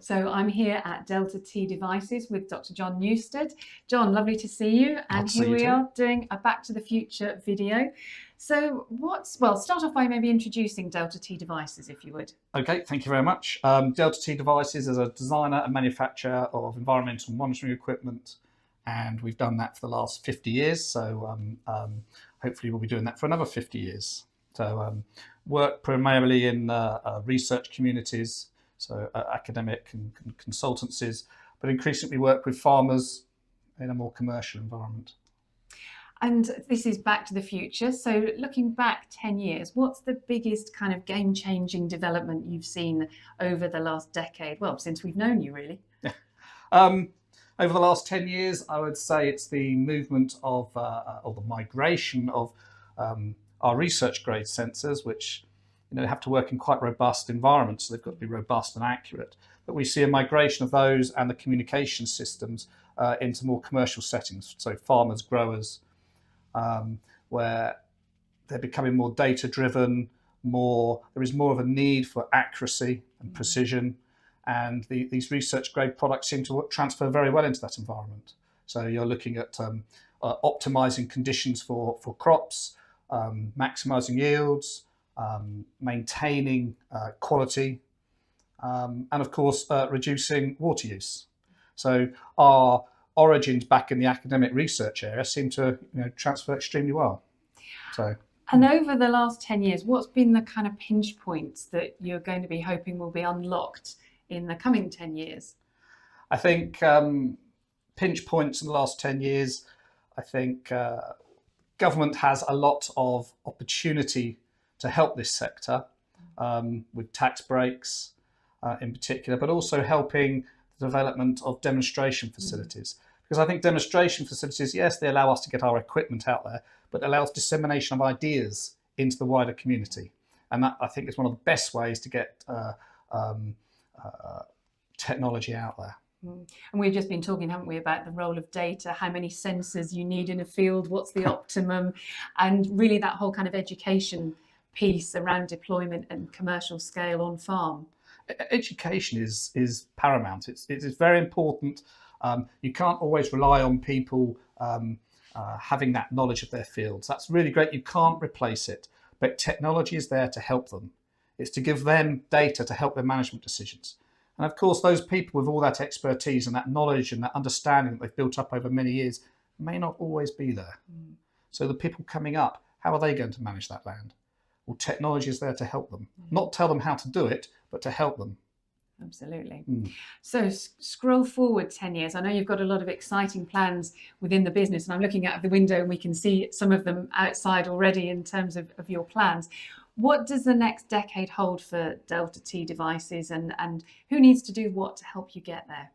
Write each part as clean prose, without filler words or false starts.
So I'm here at Delta-T Devices with Dr. John Newstead. John, lovely to see you. And here we are doing a Back to the Future video. So start off by maybe introducing Delta-T Devices, if you would. Okay, thank you very much. Delta-T Devices is a designer and manufacturer of environmental monitoring equipment, and we've done that for the last 50 years. So hopefully we'll be doing that for another 50 years. So work primarily in research communities, so academic and consultancies, but increasingly work with farmers in a more commercial environment. And this is Back to the Future. So looking back 10 years, what's the biggest kind of game-changing development you've seen over the last decade? Well, since we've known you, really. Over the last 10 years, I would say it's the movement of, or the migration of our research-grade sensors, which have to work in quite robust environments, so they've got to be robust and accurate. But we see a migration of those and the communication systems into more commercial settings, so farmers, growers, where they're becoming more data-driven, there is more of a need for accuracy and precision, and these research-grade products seem to transfer very well into that environment. So you're looking at optimising conditions for crops, maximising yields, maintaining quality, and of course reducing water use. So our origins back in the academic research area seem to transfer extremely well. And over the last 10 years, what's been the kind of pinch points that you're going to be hoping will be unlocked in the coming 10 years? I think pinch points in the last 10 years, I think government has a lot of opportunity to help this sector with tax breaks in particular, but also helping the development of demonstration facilities. Because I think demonstration facilities, yes, they allow us to get our equipment out there, but allows dissemination of ideas into the wider community. And that, I think, is one of the best ways to get technology out there. And we've just been talking, haven't we, about the role of data, how many sensors you need in a field, what's the optimum, and really that whole kind of education piece around deployment and commercial scale on farm. Education is paramount. It's very important. You can't always rely on people having that knowledge of their fields. That's really great. You can't replace it, but technology is there to help them. It's to give them data to help their management decisions. And of course, those people with all that expertise and that knowledge and that understanding that they've built up over many years may not always be there. So the people coming up, how are they going to manage that land? Well, technology is there to help them, not tell them how to do it, but to help them. Absolutely. So scroll forward 10 years. I know you've got a lot of exciting plans within the business, and I'm looking out of the window and we can see some of them outside already in terms of your plans. What does the next decade hold for Delta-T Devices, and who needs to do what to help you get there?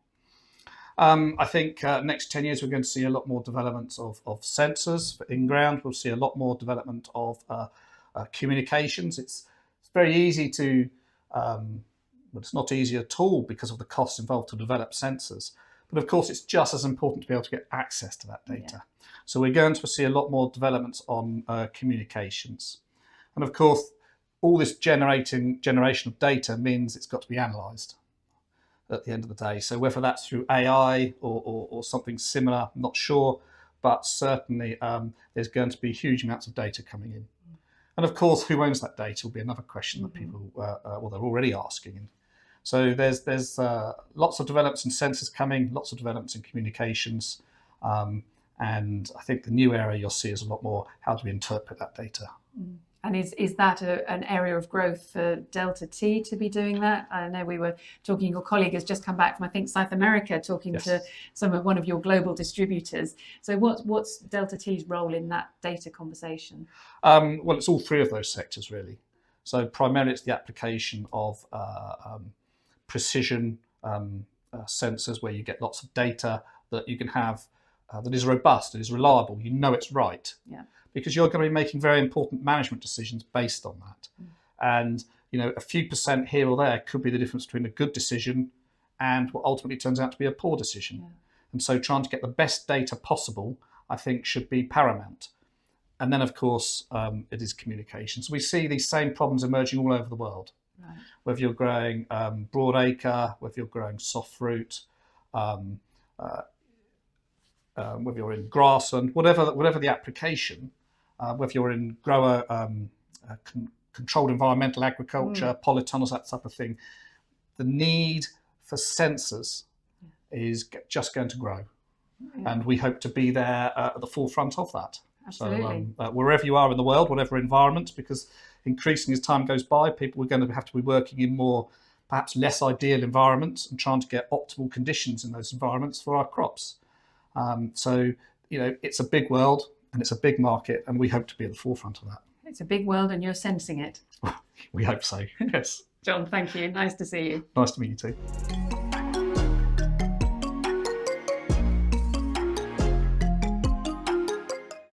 I think next 10 years we're going to see a lot more development of sensors for in-ground. We'll see a lot more development of communications. It's very easy to, but it's not easy at all because of the costs involved to develop sensors. But of course, it's just as important to be able to get access to that data. So we're going to see a lot more developments on communications. And of course, all this generation of data means it's got to be analysed at the end of the day. So whether that's through AI or something similar, I'm not sure, but certainly there's going to be huge amounts of data coming in. And of course, who owns that data will be another question that people, they're already asking. So there's lots of developments in sensors coming, lots of developments in communications, and I think the new area you'll see is a lot more how do we interpret that data. And is that an area of growth for Delta-T to be doing that? I know we were talking, your colleague has just come back from, I think, South America, talking to one of your global distributors. So what's Delta-T's role in that data conversation? Well, it's all three of those sectors, really. So primarily it's the application of precision sensors, where you get lots of data that you can have that is robust, that is reliable, it's right. Because you're going to be making very important management decisions based on that. And a few percent here or there could be the difference between a good decision and what ultimately turns out to be a poor decision. And so trying to get the best data possible, I think, should be paramount. And then, of course, it is communication. So we see these same problems emerging all over the world. Right. Whether you're growing broadacre, whether you're growing soft fruit, whether you're in grassland, whatever the application, whether you're in controlled environmental agriculture, polytunnels, that type of thing, the need for sensors is just going to grow. And we hope to be there at the forefront of that. Absolutely. So wherever you are in the world, whatever environment, because increasingly as time goes by, people are going to have to be working in more, perhaps less ideal environments and trying to get optimal conditions in those environments for our crops. So, it's a big world and it's a big market, and we hope to be at the forefront of that. It's a big world and you're sensing it. We hope so, yes. John, thank you. Nice to see you. Nice to meet you too.